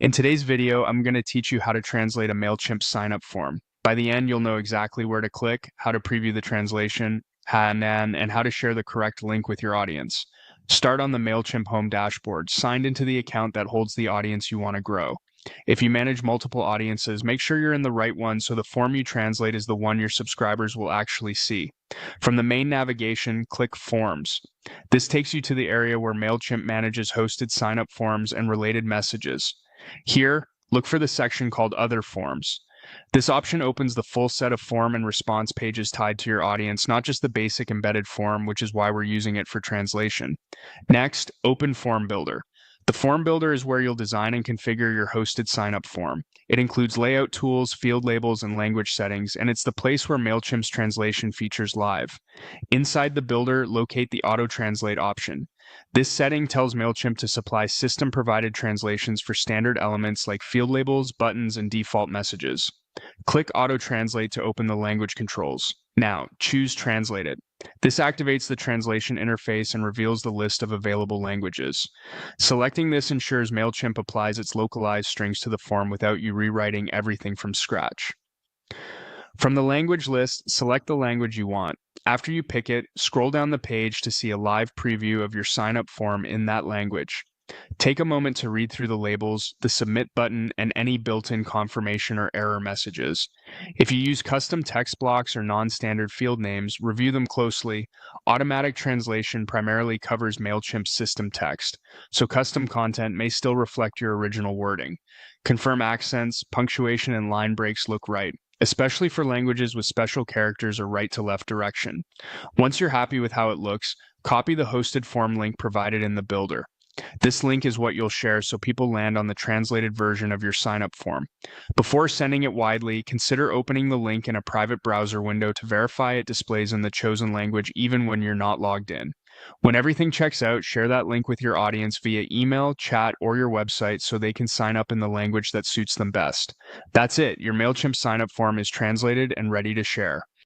In today's video, I'm going to teach you how to translate a Mailchimp signup form. By the end, you'll know exactly where to click, how to preview the translation, and how to share the correct link with your audience. Start on the Mailchimp home dashboard, signed into the account that holds the audience you want to grow. If you manage multiple audiences, make sure you're in the right one so the form you translate is the one your subscribers will actually see. From the main navigation, click Forms. This takes you to the area where Mailchimp manages hosted signup forms and related messages. Here, look for the section called Other Forms. This option opens the full set of form and response pages tied to your audience, not just the basic embedded form, which is why we're using it for translation. Next, open Form Builder. The Form Builder is where you'll design and configure your hosted signup form. It includes layout tools, field labels, and language settings, and it's the place where Mailchimp's translation features live. Inside the builder, locate the Auto Translate option. This setting tells Mailchimp to supply system-provided translations for standard elements like field labels, buttons, and default messages. Click Auto Translate to open the language controls. Now, choose Translated. This activates the translation interface and reveals the list of available languages. Selecting this ensures Mailchimp applies its localized strings to the form without you rewriting everything from scratch. From the language list, select the language you want. After you pick it, scroll down the page to see a live preview of your sign-up form in that language. Take a moment to read through the labels, the submit button, and any built-in confirmation or error messages. If you use custom text blocks or non-standard field names, review them closely. Automatic translation primarily covers Mailchimp's system text, so custom content may still reflect your original wording. Confirm accents, punctuation, and line breaks look right, especially for languages with special characters or right-to-left direction. Once you're happy with how it looks, copy the hosted form link provided in the builder. This link is what you'll share so people land on the translated version of your sign-up form. Before sending it widely, consider opening the link in a private browser window to verify it displays in the chosen language even when you're not logged in. When everything checks out, share that link with your audience via email, chat, or your website so they can sign up in the language that suits them best. That's it. Your Mailchimp sign-up form is translated and ready to share.